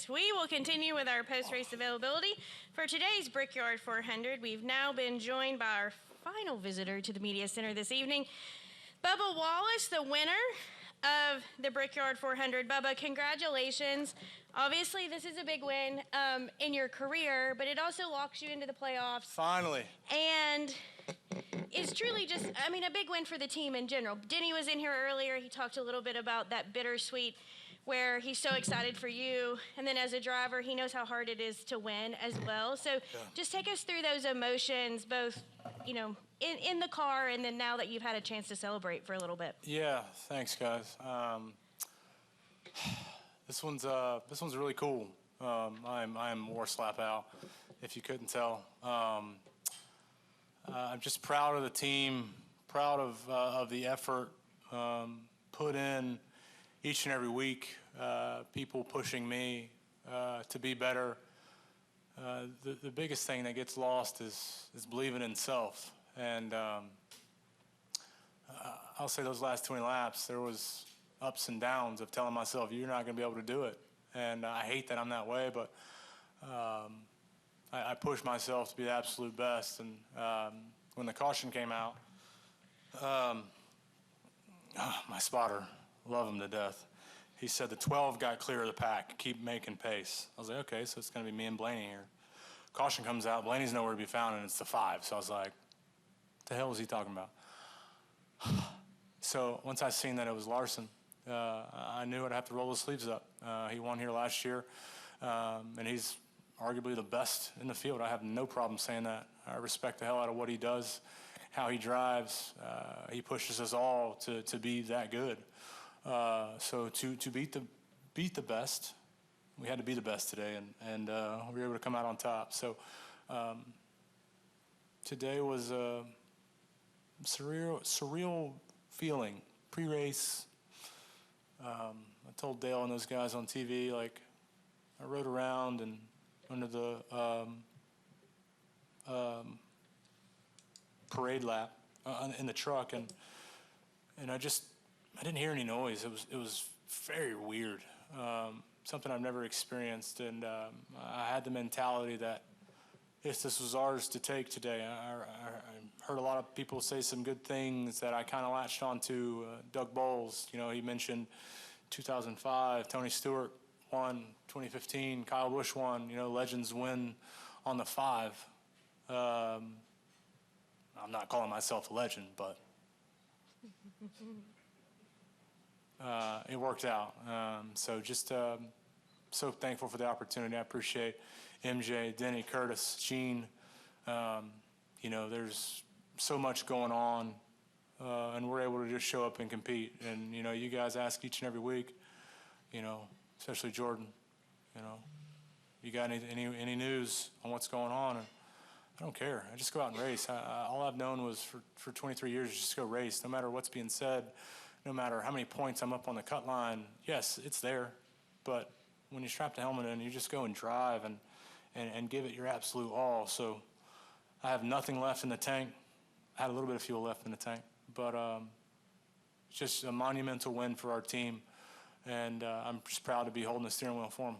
We will continue with our post-race availability. For today's Brickyard 400, we've now been joined by our final visitor to the Media Center this evening, Bubba Wallace, the winner of the Brickyard 400. Bubba, congratulations. Obviously, this is a big win in your career, but it also locks you into the playoffs. Finally. And it's truly just, I mean, a big win for the team in general. Denny was in here earlier. He talked a little bit about that bittersweet where he's so excited for you. And then as a driver, he knows how hard it is to win as well. So just take us through those emotions, both, you know, in the car and then now that you've had a chance to celebrate for a little bit. Yeah, thanks, guys. This one's really cool. I'm more slap out, if you couldn't tell. I'm just proud of the team, proud of the effort put in each and every week. People pushing me to be better. The biggest thing that gets lost is believing in self. And I'll say those last 20 laps, there was ups and downs of telling myself, you're not going to be able to do it. And I hate that I'm that way, but I push myself to be the absolute best. And when the caution came out, my spotter, love him to death. He said the 12 got clear of the pack, keep making pace. I was like, okay, so it's going to be me and Blaney here. Caution comes out, Blaney's nowhere to be found, and it's the 5. So I was like, what the hell was he talking about? So once I seen that it was Larson, I knew I'd have to roll the sleeves up. He won here last year, and he's arguably the best in the field. I have no problem saying that. I respect the hell out of what he does, how he drives. He pushes us all to be that good. So to beat the best, we had to be the best today, and we were able to come out on top. So today was a surreal feeling. Pre-race, I told Dale and those guys on TV, like, I rode around and under the parade lap in the truck, and I didn't hear any noise. It was very weird, something I've never experienced, and I had the mentality that if this was ours to take today. I heard a lot of people say some good things that I kind of latched onto. Doug Bowles, you know, he mentioned 2005, Tony Stewart won, 2015, Kyle Busch won, you know, legends win on the 5. I'm not calling myself a legend, but it worked out. So just so thankful for the opportunity. I appreciate MJ, Denny, Curtis, Gene. You know, there's so much going on, and we're able to just show up and compete. And, you know, you guys ask each and every week, you know, especially Jordan, you know, you got any news on what's going on? And I don't care. I just go out and race. All I've known was for 23 years just go race, no matter what's being said, no matter how many points I'm up on the cut line. Yes, it's there, but when you strap the helmet in, you just go and drive and give it your absolute all. So I have nothing left in the tank. I had a little bit of fuel left in the tank, but it's just a monumental win for our team, and I'm just proud to be holding the steering wheel for them.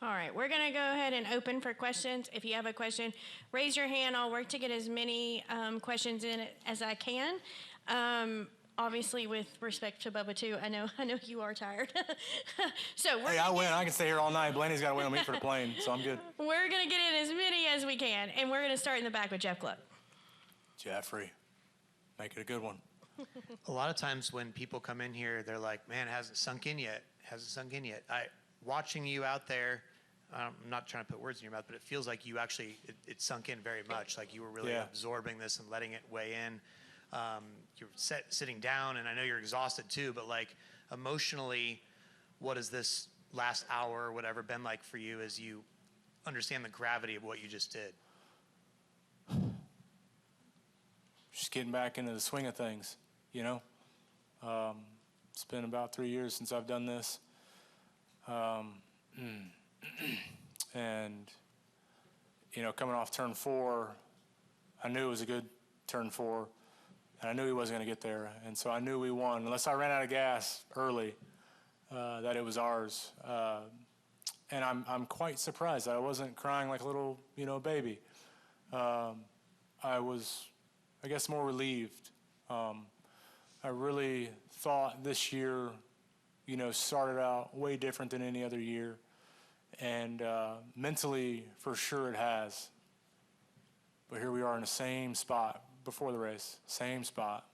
All right, we're going to go ahead and open for questions. If you have a question, raise your hand. I'll work to get as many questions in as I can. Obviously, with respect to Bubba, too, I know you are tired. So hey, I win. I can stay here all night. Blaney's got to wait on me for the plane, so I'm good. We're going to get in as many as we can, and we're going to start in the back with Jeff Gluck. Jeffrey, make it a good one. A lot of times when people come in here, they're like, man, hasn't sunk in yet. Watching you out there, I'm not trying to put words in your mouth, but it feels like you actually, it sunk in very much, like you were really absorbing this and letting it weigh in. You're sitting down, and I know you're exhausted too, but like emotionally, what has this last hour or whatever been like for you as you understand the gravity of what you just did? Just getting back into the swing of things, you know. It's been about 3 years since I've done this. And, you know, coming off turn 4, I knew it was a good turn 4, and I knew he wasn't going to get there. And so I knew we won. Unless I ran out of gas early, that it was ours. and I'm quite surprised I wasn't crying like a little, baby. I was, I guess, more relieved. I really thought this year, started out way different than any other year. And mentally, for sure it has. But here we are in the same spot before the race, same spot.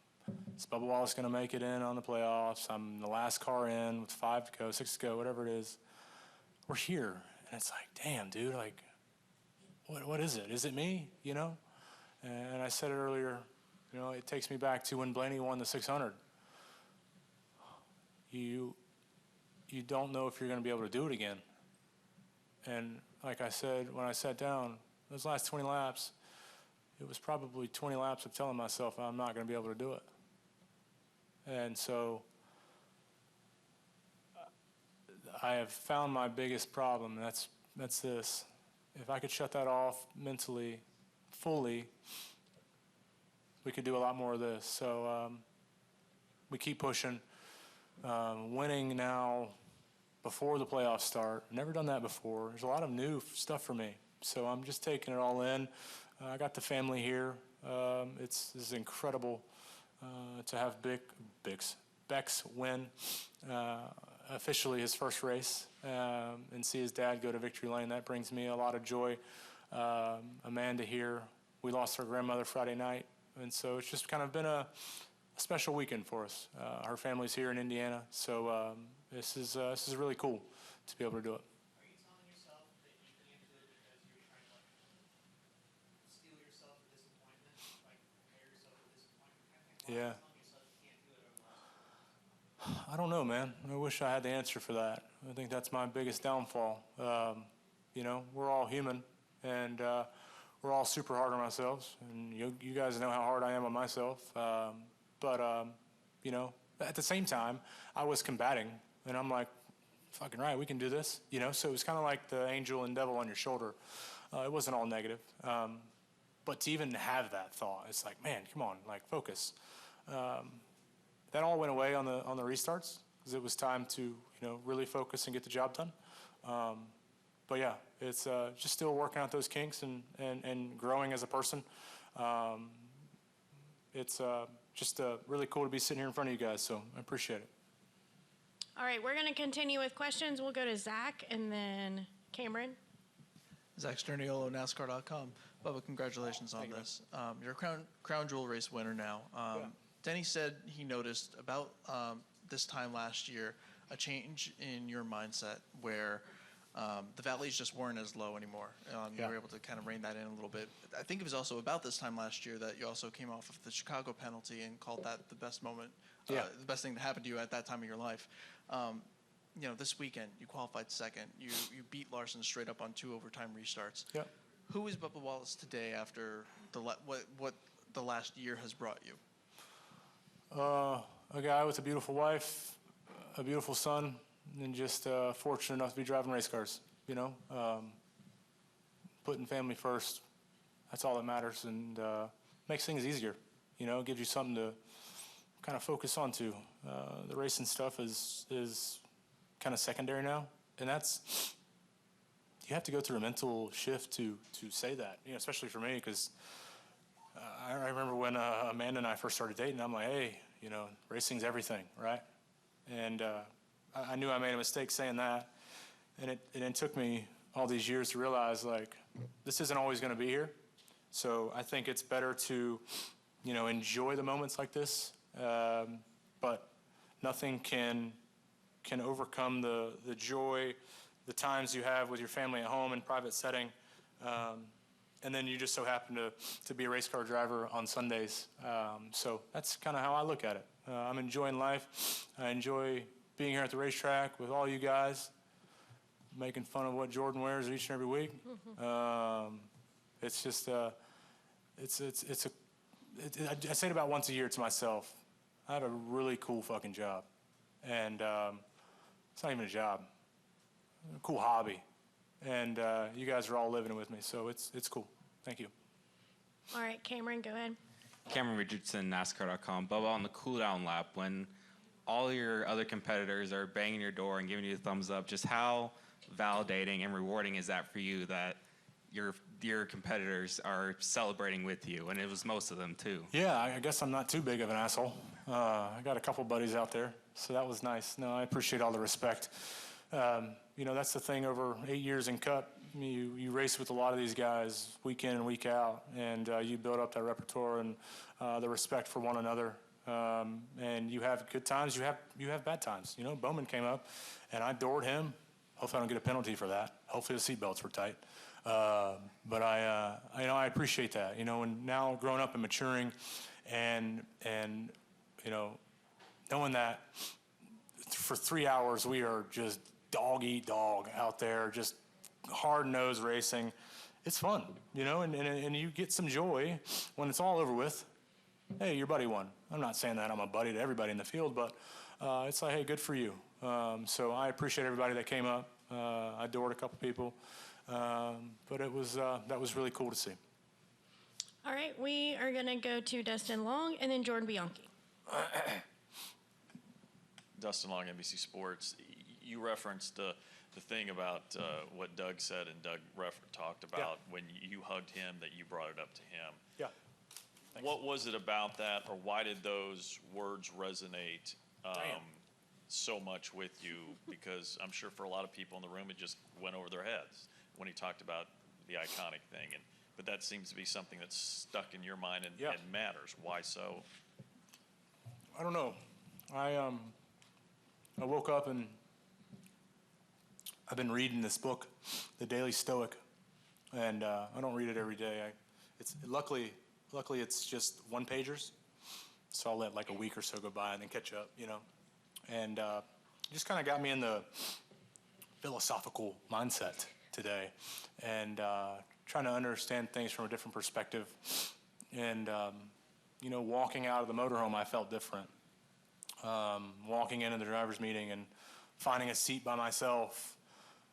Is Bubba Wallace going to make it in on the playoffs? I'm the last car in with 5 to go, 6 to go, whatever it is. We're here. And it's like, damn, dude, like, what is it? Is it me, And I said it earlier, it takes me back to when Blaney won the 600. You don't know if you're going to be able to do it again. And like I said, when I sat down, those last 20 laps, it was probably 20 laps of telling myself I'm not going to be able to do it. And so I have found my biggest problem, and that's this. If I could shut that off mentally, fully, we could do a lot more of this. So we keep pushing. Winning now before the playoffs start. Never done that before. There's a lot of new stuff for me. So I'm just taking it all in. I got the family here. This is incredible to have Bex win officially his first race and see his dad go to victory lane. That brings me a lot of joy. Amanda here. We lost her grandmother Friday night. And so it's just kind of been a special weekend for us. Her family's here in Indiana. So this is really cool to be able to do it. Are you telling yourself that you can't do it because you're trying to steel yourself for disappointment, like prepare yourself for disappointment kind of thing? Yeah. Why are you telling yourself you can't do it over the last I don't know, man. I wish I had the answer for that. I think that's my biggest downfall. We're all human, and we're all super hard on ourselves. And you guys know how hard I am on myself. But at the same time, I was combating, and I'm like, fucking right, we can do this. So it was kind of like the angel and devil on your shoulder. It wasn't all negative. But to even have that thought, it's like, man, come on, like, focus. That all went away on the restarts because it was time to really focus and get the job done. But yeah, it's just still working out those kinks and growing as a person. It's just really cool to be sitting here in front of you guys, so I appreciate it. All right, we're going to continue with questions. We'll go to Zach and then Cameron. Zach Sterniolo, NASCAR.com. Bubba, congratulations on this. You're a Crown Jewel race winner now. Denny said he noticed about this time last year a change in your mindset where the valleys just weren't as low anymore. You were able to kind of rein that in a little bit. I think it was also about this time last year that you also came off of the Chicago penalty and called that the best moment, the best thing to happen to you at that time of your life. This weekend you qualified second. You beat Larson straight up on 2 overtime restarts. Yep. Who is Bubba Wallace today after what the last year has brought you? A guy with a beautiful wife, a beautiful son, and just fortunate enough to be driving race cars, putting family first. That's all that matters, and makes things easier, gives you something to kind of focus on to. The racing stuff is kind of secondary now, and you have to go through a mental shift to say that, especially for me, because I remember when Amanda and I first started dating, I'm like, hey, racing's everything, right? And I knew I made a mistake saying that, and it took me all these years to realize, like, this isn't always going to be here. So I think it's better to, enjoy the moments like this, but nothing can overcome the joy, the times you have with your family at home in private setting, and then you just so happen to be a race car driver on Sundays. So that's kind of how I look at it. I'm enjoying life. I enjoy being here at the racetrack with all you guys, making fun of what Jordan wears each and every week. It's just, I say it about once a year to myself. I have a really cool fucking job. And it's not even a job, a cool hobby. And you guys are all living it with me, so it's cool. Thank you. All right, Cameron, go ahead. Cameron Richardson, NASCAR.com. Bubba, on the cool-down lap, when all your other competitors are banging your door and giving you a thumbs up, just how validating and rewarding is that for you that your competitors are celebrating with you, and it was most of them too? Yeah, I guess I'm not too big of an asshole. I got a couple buddies out there, so that was nice. No, I appreciate all the respect. You know, that's the thing over 8 years in Cup. You race with a lot of these guys week in and week out, and you build up that repertoire and the respect for one another. And you have good times, you have bad times. You know, Bowman came up, and I adored him. Hopefully I don't get a penalty for that. Hopefully the seatbelts were tight. But I appreciate that. You know, and now growing up and maturing, and you know, knowing that for 3 hours we are just dog eat dog out there, just hard-nosed racing. It's fun, you know, and you get some joy when it's all over with. Hey, your buddy won. I'm not saying that I'm a buddy to everybody in the field, but it's like, hey, good for you. So I appreciate everybody that came up. I adored a couple people, but that was really cool to see. All right, we are going to go to Dustin Long and then Jordan Bianchi. Dustin Long, NBC Sports. You referenced the thing about what Doug said, and Doug talked about when you hugged him, that you brought it up to him. Yeah. Thanks. What was it about that, or why did those words resonate so much with you? Because I'm sure for a lot of people in the room, it just went over their heads when he talked about the iconic thing. But that seems to be something that's stuck in your mind and matters. Why so? I don't know. I woke up and I've been reading this book, The Daily Stoic, and I don't read it every day. Luckily it's just one-pagers, so I'll let like a week or so go by and then catch up, you know. And it just kind of got me in the philosophical mindset today, and trying to understand things from a different perspective. And you know, walking out of the motorhome, I felt different. Walking into the driver's meeting and finding a seat by myself,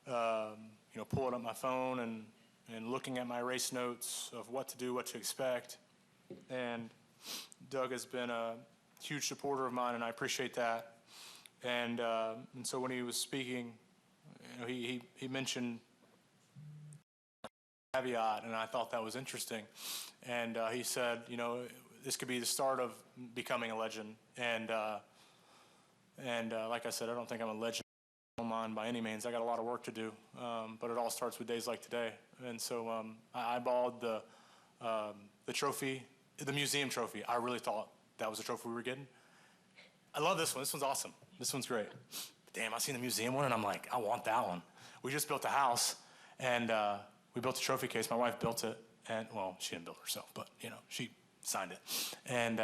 you know, pulling up my phone and looking at my race notes of what to do, what to expect. And Doug has been a huge supporter of mine, and I appreciate that. And so when he was speaking, you know, he mentioned caveat, and I thought that was interesting. And he said, you know, this could be the start of becoming a legend. And like I said, I don't think I'm a legend online by any means. I got a lot of work to do, but it all starts with days like today. And so I eyeballed the trophy, the museum trophy. I really thought that was the trophy we were getting. I love this one. This one's awesome. This one's great. Damn, I seen the museum one, and I'm like, I want that one. We just built a house, and we built a trophy case. My wife built it, and well, she didn't build it herself, but you know, she signed it. And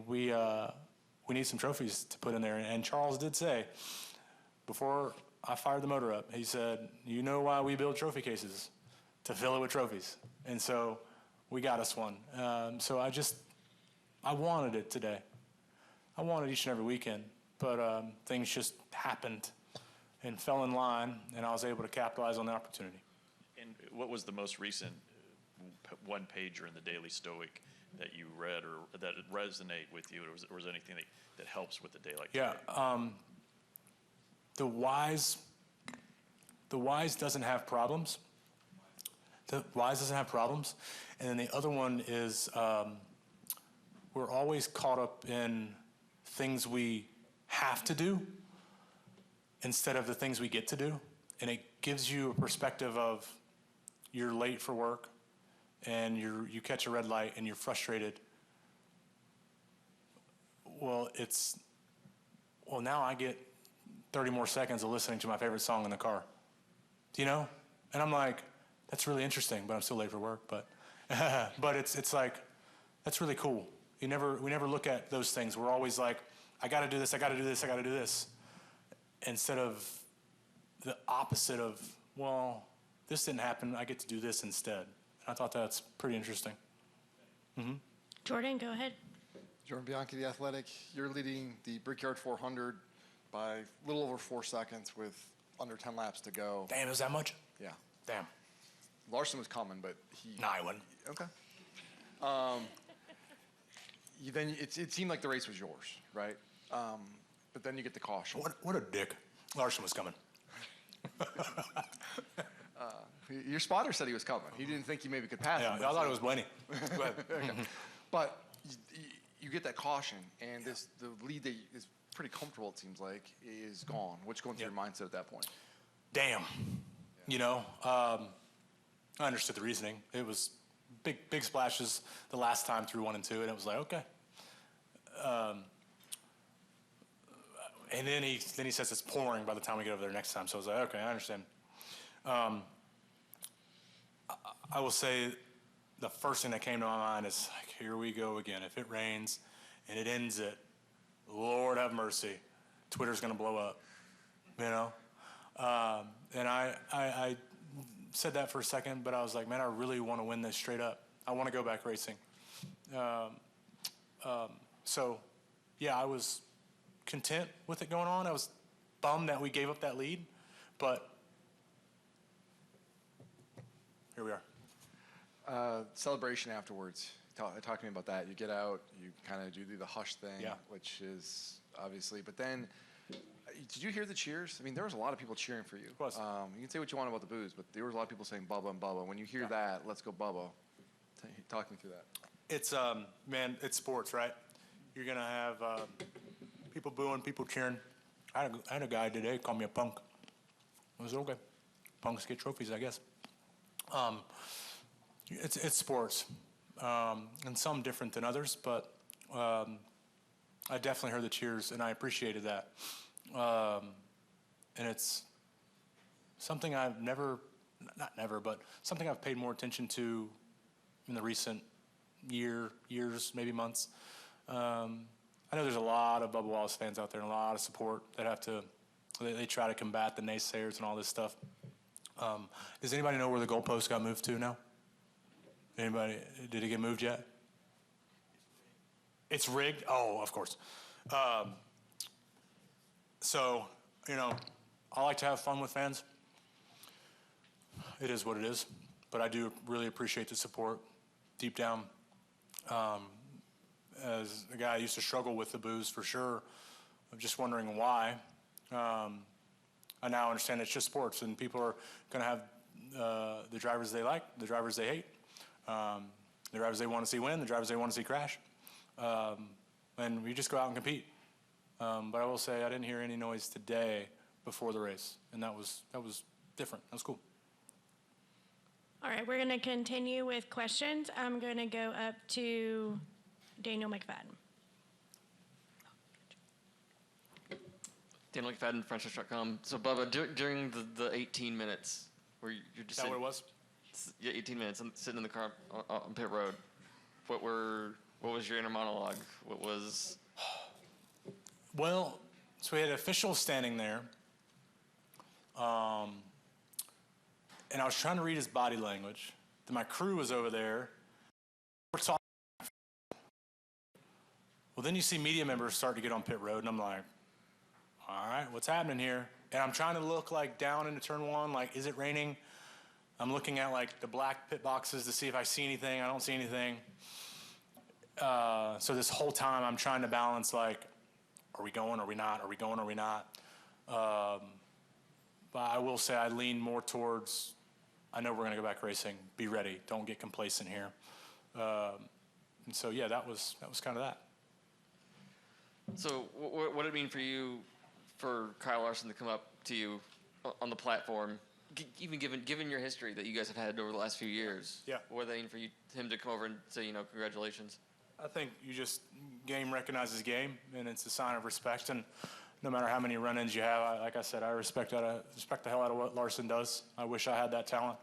we need some trophies to put in there. And Charles did say, before I fired the motor up, he said, you know why we build trophy cases? To fill it with trophies. And so we got us one. So I wanted it today. I wanted each and every weekend, but things just happened and fell in line, and I was able to capitalize on the opportunity. And what was the most recent one-pager in the Daily Stoic that you read or that resonate with you, or was anything that helps with the day like today? The wise doesn't have problems. The wise doesn't have problems. And then the other one is we're always caught up in things we have to do instead of the things we get to do. And it gives you a perspective of you're late for work and you catch a red light and you're frustrated. Well, now I get 30 more seconds of listening to my favorite song in the car. Do you know? And I'm like, that's really interesting, but I'm still late for work. But but it's like, that's really cool. We never look at those things. We're always like, I got to do this, I got to do this, I got to do this. Instead of the opposite of, well, this didn't happen, I get to do this instead. And I thought that's pretty interesting. Mm-hmm. Jordan, go ahead. Jordan Bianchi, The Athletic. You're leading the Brickyard 400 by a little over 4 seconds with under 10 laps to go. Damn, is that much? Yeah. Damn. Larson was coming, but he... Nah, I wouldn't. Okay. It seemed like the race was yours, right? But then you get the caution. What a dick. Larson was coming. Your spotter said he was coming. He didn't think you maybe could pass Yeah, him. I thought it was Blaney. Go ahead. But you get that caution, and the lead that is pretty comfortable, it seems like, is gone. What's going through your mindset at that point? Damn. You know, I understood the reasoning. It was big splashes the last time through 1 and 2, and it was like, okay. And then he says it's pouring by the time we get over there next time. So I was like, okay, I understand. I will say the first thing that came to my mind is, like, here we go again. If it rains and it ends it, Lord have mercy, Twitter's going to blow up, you know? And I said that for a second, but I was like, man, I really want to win this straight up. I want to go back racing. So, yeah, I was content with it going on. I was bummed that we gave up that lead, but here we are. Celebration afterwards. Talk to me about that. You get out, you kind of do the hush thing, Yeah. which is obviously, but then, did you hear the cheers? I mean, there was a lot of people cheering for you. Of course. You can say what you want about the booze, but there was a lot of people saying Bubba and Bubba. When you hear that, let's go Bubba. Talk me through that. It's, man, it's sports, right? You're going to have people booing, people cheering. I had a guy today call me a punk. It was okay. Punks get trophies, I guess. It's sports, and some different than others, but I definitely heard the cheers, and I appreciated that. And it's something I've but something I've paid more attention to in the recent years, maybe months. I know there's a lot of Bubba Wallace fans out there and a lot of support that they try to combat the naysayers and all this stuff. Does anybody know where the goalpost got moved to now? Anybody? Did it get moved yet? It's rigged? Oh, of course. So, you know, I like to have fun with fans. It is what it is. But I do really appreciate the support deep down. As a guy, I used to struggle with the booze for sure. I'm just wondering why. I now understand it's just sports, and people are going to have the drivers they like, the drivers they hate, the drivers they want to see win, the drivers they want to see crash. And we just go out and compete. But I will say I didn't hear any noise today before the race, and that was different. That was cool. All right, we're going to continue with questions. I'm going to go up to Daniel McFadden. Daniel McFadden, Frenchlish.com. So, Bubba, during the 18 minutes where you're just Is that what it was? Yeah, 18 minutes. I'm sitting in the car on pit road. What was your inner monologue? What was? Well, so we had officials standing there, and I was trying to read his body language. Then my crew was over there. We're talking. Well, then you see media members start to get on pit road, and I'm like, all right, what's happening here? And I'm trying to look like down into turn one, like, is it raining? I'm looking at like the black pit boxes to see if I see anything. I don't see anything. So this whole time I'm trying to balance like, are we going, are we not? Are we going, are we not? But I will say I lean more towards, I know we're going to go back racing. Be ready. Don't get complacent here. And so, yeah, that was kind of that. So, what did it mean for you, for Kyle Larson to come up to you on the platform, even given your history that you guys have had over the last few years? Yeah. What did it mean for him to come over and say, congratulations? I think game recognizes game, and it's a sign of respect. And no matter how many run-ins you have, like I said, I respect the hell out of what Larson does. I wish I had that talent.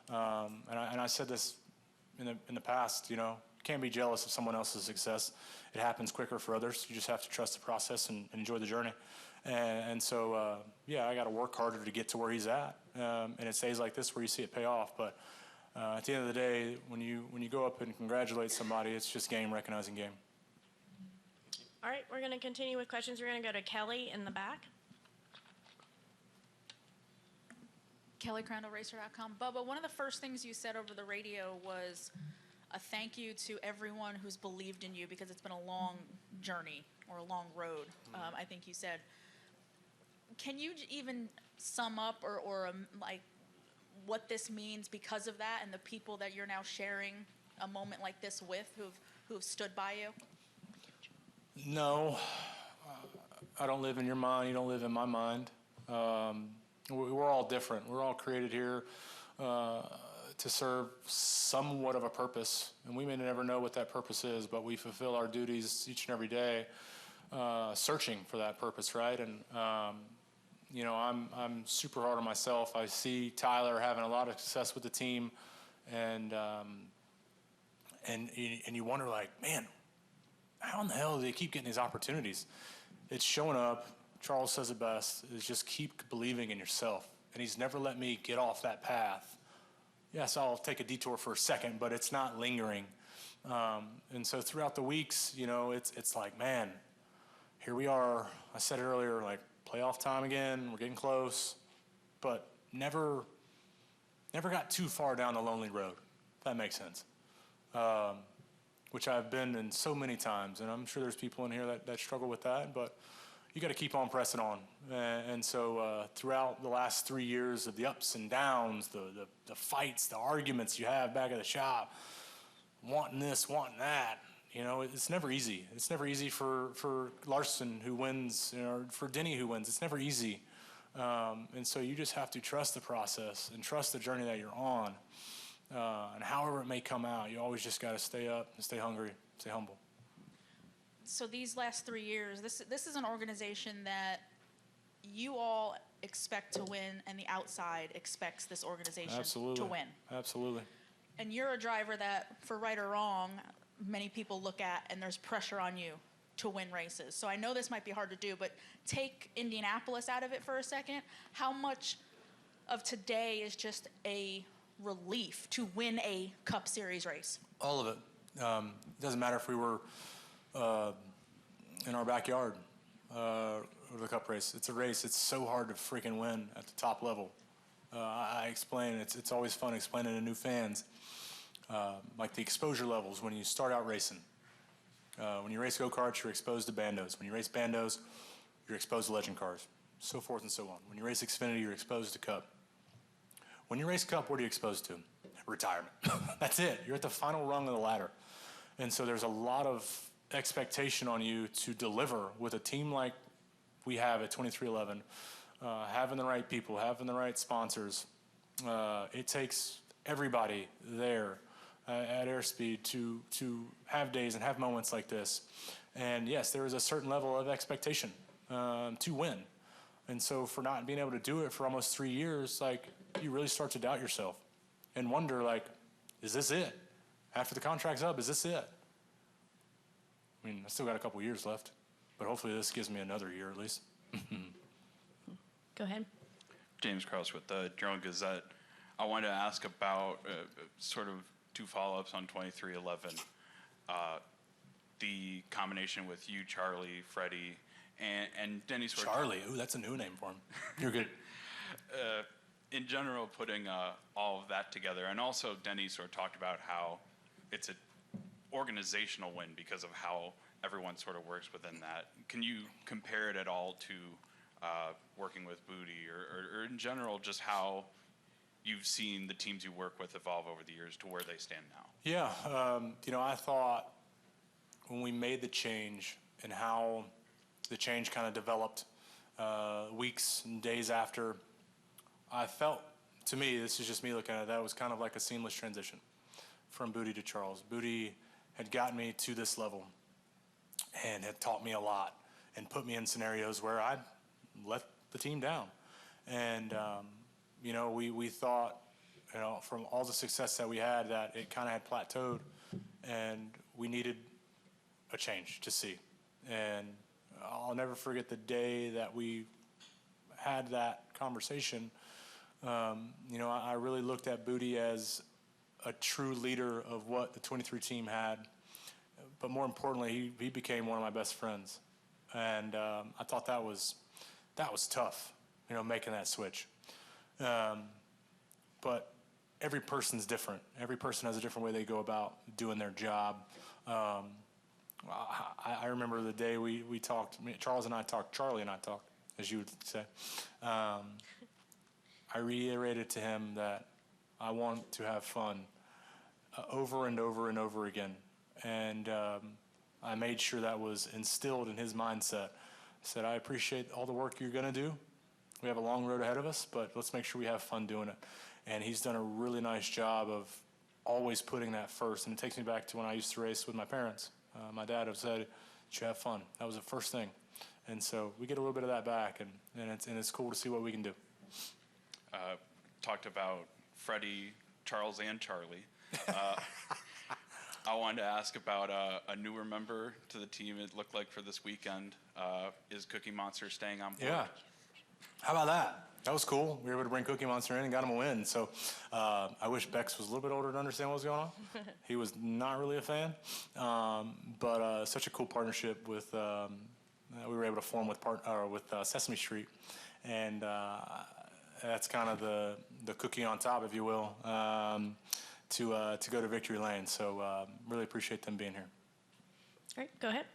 And I said this in the past, you can't be jealous of someone else's success. It happens quicker for others. You just have to trust the process and enjoy the journey. And so, I got to work harder to get to where he's at. And it stays like this where you see it pay off. But at the end of the day, when you go up and congratulate somebody, it's just game recognizing game. All right, we're going to continue with questions. We're going to go to Kelly in the back. Kelly, CrandallRacer.com. Bubba, one of the first things you said over the radio was a thank you to everyone who's believed in you because it's been a long journey or a long road, I think you said. Can you even sum up or like what this means because of that and the people that you're now sharing a moment like this with who've stood by you? No, I don't live in your mind. You don't live in my mind. We're all different. We're all created here to serve somewhat of a purpose, and we may never know what that purpose is, but we fulfill our duties each and every day, searching for that purpose, right? And you know, I'm super hard on myself. I see Tyler having a lot of success with the team, and you wonder, like, man, how in the hell do they keep getting these opportunities? It's showing up. Charles says it best, is just keep believing in yourself. And he's never let me get off that path. Yes, I'll take a detour for a second, but it's not lingering. And so throughout the weeks, you know, it's like, man, here we are. I said it earlier, like, playoff time again. We're getting close, but never got too far down the lonely road, if that makes sense. Which I've been in so many times, and I'm sure there's people in here that struggle with that, but you got to keep on pressing on. And so throughout the last 3 years of the ups and downs, the fights, the arguments you have back at the shop, wanting this, wanting that, you know, it's never easy. It's never easy for Larson who wins, you know, or for Denny who wins. It's never easy. And so you just have to trust the process and trust the journey that you're on. And however it may come out, you always just got to stay up and stay hungry, stay humble. So these last 3 years, this is an organization that you all expect to win, and the outside expects this organization to win. Absolutely. And you're a driver that, for right or wrong, many people look at, and there's pressure on you to win races. So I know this might be hard to do, but take Indianapolis out of it for a second. How much of today is just a relief to win a Cup Series race? All of it. It doesn't matter if we were in our backyard or the Cup race. It's a race. It's so hard to freaking win at the top level. I explain, it's always fun explaining to new fans, like the exposure levels when you start out racing. When you race go-karts, you're exposed to bandos. When you race bandos, you're exposed to legend cars, so forth and so on. When you race Xfinity, you're exposed to Cup. When you race Cup, what are you exposed to? Retirement. That's it. You're at the final rung of the ladder. And so there's a lot of expectation on you to deliver with a team like we have at 2311, having the right people, having the right sponsors. It takes everybody there at Airspeed to have days and have moments like this. And yes, there is a certain level of expectation to win. And so for not being able to do it for almost 3 years, like, you really start to doubt yourself and wonder, like, is this it? After the contract's up, is this it? I mean, I still got a couple years left, but hopefully this gives me another year at least. Go ahead. James Krause with the Journal-Gazette. I wanted to ask about sort of two follow-ups on 2311. The combination with you, Charlie, Freddie, and Denny sort Charlie, ooh, that's a new name for him. You're good. In general, putting all of that together, and also Denny sort of talked about how it's an organizational win because of how everyone sort of works within that. Can you compare it at all to working with Booty, or in general, just how you've seen the teams you work with evolve over the years to where they stand now? Yeah, you know, I thought when we made the change and how the change kind of developed weeks and days after, I felt, to me, this is just me looking at it, that was kind of like a seamless transition from Booty to Charles. Booty had gotten me to this level and had taught me a lot and put me in scenarios where I'd let the team down. And, you know, we thought, you know, from all the success that we had, that it kind of had plateaued and we needed a change to see. And I'll never forget the day that we had that conversation. You know, I really looked at Booty as a true leader of what the 23 team had, but more importantly, he became one of my best friends. And I thought that was tough, you know, making that switch. But every person's different. Every person has a different way they go about doing their job. I remember the day we talked, Charlie and I talked, as you would say. I reiterated to him that I want to have fun over and over and over again. And I made sure that was instilled in his mindset. I said, I appreciate all the work you're going to do. We have a long road ahead of us, but let's make sure we have fun doing it. And he's done a really nice job of always putting that first. And it takes me back to when I used to race with my parents. My dad have said, you have fun. That was the first thing. And so we get a little bit of that back, and it's cool to see what we can do. Talked about Freddie, Charles, and Charlie. I wanted to ask about a newer member to the team. It looked like for this weekend. Is Cookie Monster staying on board? Yeah. How about that? That was cool. We were able to bring Cookie Monster in and got him a win. So I wish Bex was a little bit older to understand what was going on. He was not really a fan. But such a cool partnership with we were able to form with Sesame Street. And that's kind of the cookie on top, if you will, to go to Victory Lane. So really appreciate them being here. All right, go ahead.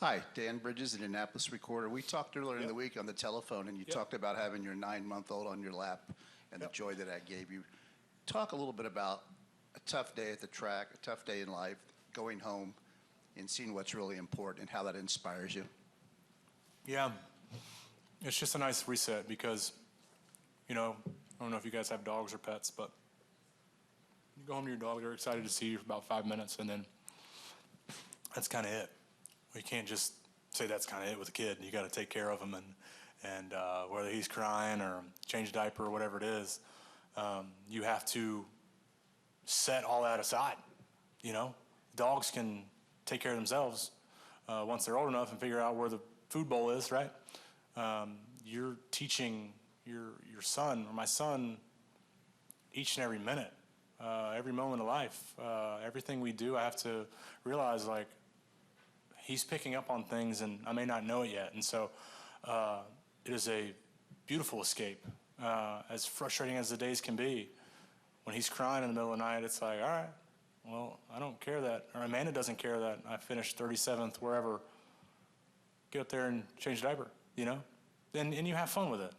Hi, Dan Bridges, Indianapolis Recorder. We talked earlier in the week on the telephone, and you talked about having your 9-month-old on your lap and the joy that gave you. Talk a little bit about a tough day at the track, a tough day in life, going home and seeing what's really important and how that inspires you. Yeah, it's just a nice reset because, I don't know if you guys have dogs or pets, but you go home to your dog, they're excited to see you for about 5 minutes, and then that's kind of it. You can't just say that's kind of it with a kid. You got to take care of him, and whether he's crying or change a diaper or whatever it is, you have to set all that aside. Dogs can take care of themselves once they're old enough and figure out where the food bowl is, right? You're teaching your son or my son each and every minute, every moment of life, everything we do. I have to realize, like, he's picking up on things, and I may not know it yet. And so it is a beautiful escape, as frustrating as the days can be. When he's crying in the middle of the night, it's like, all right, well, I don't care that, or Amanda doesn't care that I finished 37th wherever. Get up there and change the diaper, and you have fun with it.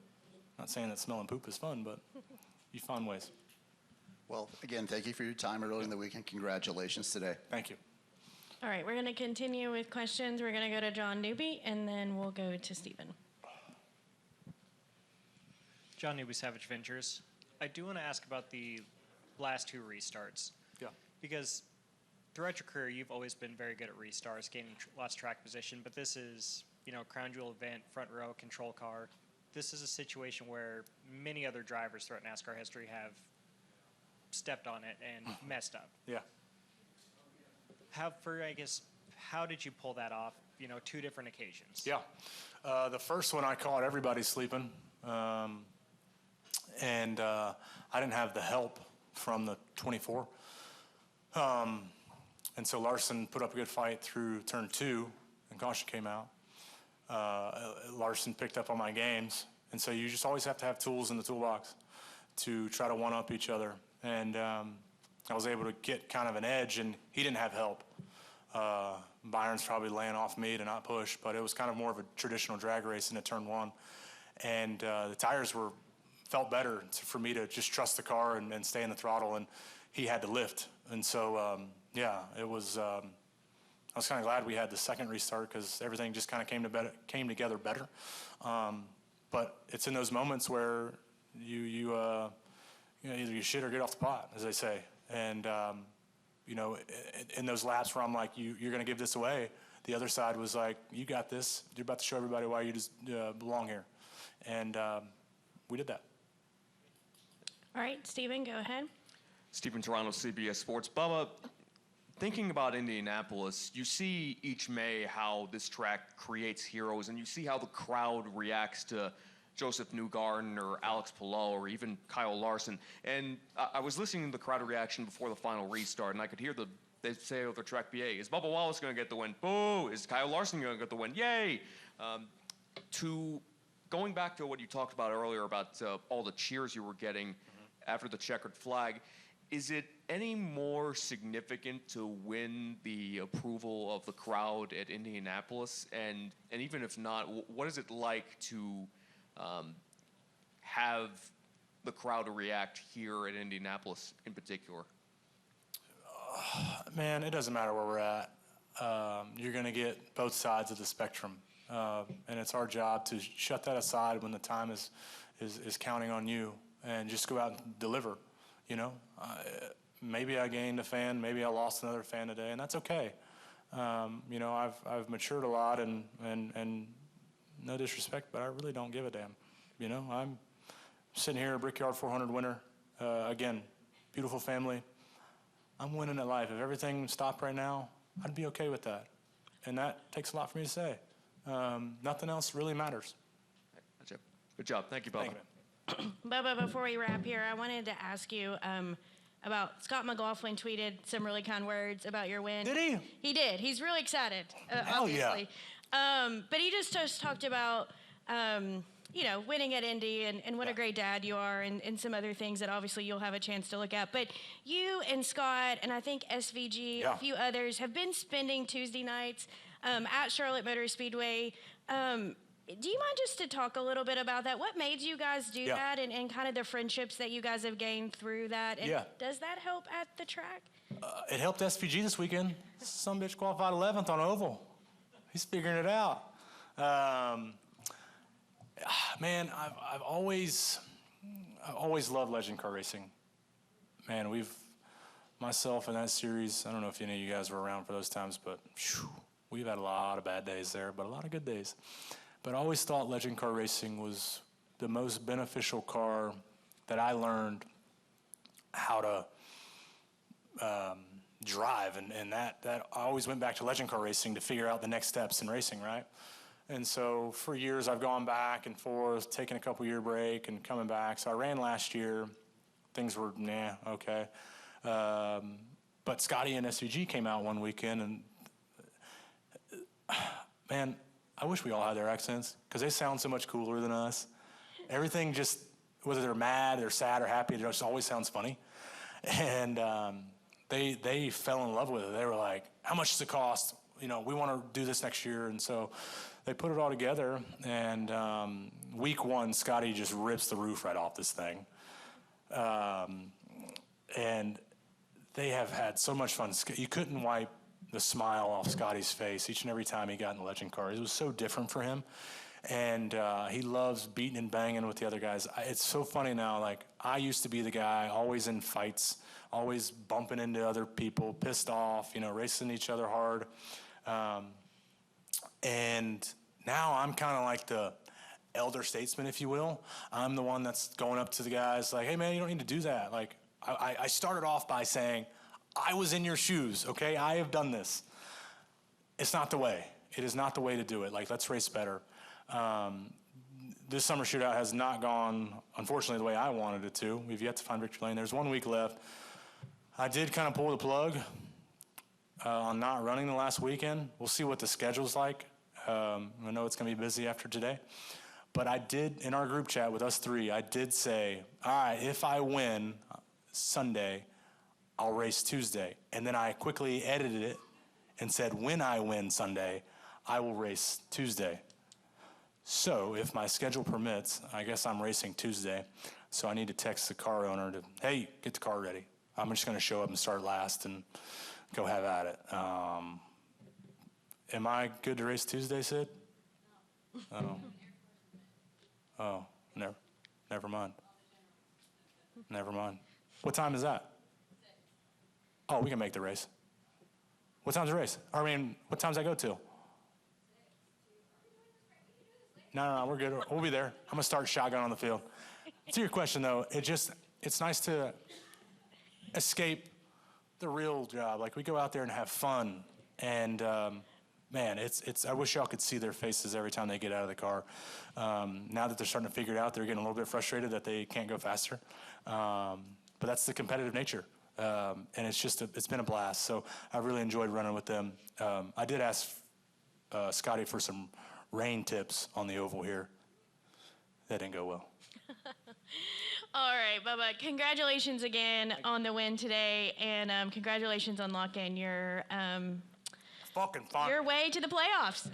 Not saying that smelling poop is fun, but you find ways. Well, again, thank you for your time earlier in the week, and congratulations today. Thank you. All right, we're going to continue with questions. We're going to go to John Newby, and then we'll go to Stephen. John Newby, Savage Ventures. I do want to ask about the last 2 restarts. Yeah. Because throughout your career, you've always been very good at restarts, gaining lots of track position, but this is, crown jewel event, front row, control car. This is a situation where many other drivers throughout NASCAR history have stepped on it and messed up. Yeah. How did you pull that off, 2 different occasions? Yeah. The first one I caught everybody sleeping, and I didn't have the help from the 24. And so Larson put up a good fight through turn 2, and caution came out. Larson picked up on my games, and so you just always have to have tools in the toolbox to try to one-up each other. And I was able to get kind of an edge, and he didn't have help. Byron's probably laying off me to not push, but it was kind of more of a traditional drag race into turn 1. And the tires felt better for me to just trust the car and stay in the throttle, and he had to lift. And so, it was, I was kind of glad we had the second restart because everything just kind of came together better. But it's in those moments where you either you shit or get off the pot, as they say. And, in those laps where I'm like, you're going to give this away, the other side was like, you got this. You're about to show everybody why you just belong here. And we did that. All right, Stephen, go ahead. Stephen Toronto, CBS Sports. Bubba, thinking about Indianapolis, you see each May how this track creates heroes, and you see how the crowd reacts to Joseph Newgarden or Alex Palou or even Kyle Larson. And I was listening to the crowd reaction before the final restart, and I could hear they say over track BA, is Bubba Wallace going to get the win? Boo! Is Kyle Larson going to get the win? Yay! Going back to what you talked about earlier about all the cheers you were getting after the checkered flag, is it any more significant to win the approval of the crowd at Indianapolis? And even if not, what is it like to have the crowd react here at Indianapolis in particular? Man, it doesn't matter where we're at. You're going to get both sides of the spectrum. And it's our job to shut that aside when the time is counting on you and just go out and deliver, you know. Maybe I gained a fan, maybe I lost another fan today, and that's okay. You know, I've matured a lot, and no disrespect, but I really don't give a damn. You know, I'm sitting here, a Brickyard 400 winner. Again, beautiful family. I'm winning at life. If everything stopped right now, I'd be okay with that. And that takes a lot for me to say. Nothing else really matters. Gotcha. Good job. Thank you, Bubba. Thank you, Bubba, before we wrap here, I wanted to ask you about Scott McLaughlin tweeted some really kind words about your win. Did he? He did. He's really excited, Hell obviously. But he just talked about, you know, winning at Indy and what a great dad you are and some other things that obviously you'll have a chance to look at. But you and Scott and I think SVG, a few others, have been spending Tuesday nights at Charlotte Motor Speedway. Do you mind just to talk a little bit about that? What made you guys do that and kind of the friendships that you guys have gained through that? And does that help at the track? It helped SVG this weekend. Some bitch qualified 11th on oval. He's figuring it out. Man, I've always loved legend car racing. Man, myself in that series, I don't know if any of you guys were around for those times, but we've had a lot of bad days there, but a lot of good days. But I always thought legend car racing was the most beneficial car that I learned how to drive, and that I always went back to legend car racing to figure out the next steps in racing, right? And so for years I've gone back and forth, taking a couple-year break and coming back. So I ran last year. Things were, okay. But Scotty and SVG came out one weekend, and man, I wish we all had their accents because they sound so much cooler than us. Everything just, whether they're mad, they're sad, or happy, it just always sounds funny. And they fell in love with it. They were like, how much does it cost? You know, we want to do this next year. And so they put it all together. And week one, Scotty just rips the roof right off this thing. And they have had so much fun. You couldn't wipe the smile off Scotty's face each and every time he got in the legend car. It was so different for him. And he loves beating and banging with the other guys. It's so funny now, like, I used to be the guy always in fights, always bumping into other people, pissed off, you know, racing each other hard. And now I'm kind of like the elder statesman, if you will. I'm the one that's going up to the guys like, hey, man, you don't need to do that. Like, I started off by saying, I was in your shoes, okay? I have done this. It's not the way. It is not the way to do it. Like, let's race better. This summer shootout has not gone, unfortunately, the way I wanted it to. We've yet to find victory lane. There's 1 week left. I did kind of pull the plug on not running the last weekend. We'll see what the schedule's like. I know it's going to be busy after today. But I did, in our group chat with us three, I did say, all right, if I win Sunday, I'll race Tuesday. And then I quickly edited it and said, when I win Sunday, I will race Tuesday. So if my schedule permits, I guess I'm racing Tuesday. So I need to text the car owner to, hey, get the car ready. I'm just going to show up and start last and go have at it. Am I good to race Tuesday, Sid? No. Oh, never mind. Never mind. What time is that? Oh, we can make the race. What time's the race? I mean, what time's that go till? No, we're good. We'll be there. I'm going to start shotgun on the field. To your question, though, it's nice to escape the real job. Like, we go out there and have fun. And, man, I wish y'all could see their faces every time they get out of the car. Now that they're starting to figure it out, they're getting a little bit frustrated that they can't go faster. But that's the competitive nature. And it's been a blast. So I really enjoyed running with them. I did ask Scotty for some rain tips on the oval here. That didn't go well. All right, Bubba, congratulations again on the win today, and congratulations on locking your fucking fun. your way to the playoffs.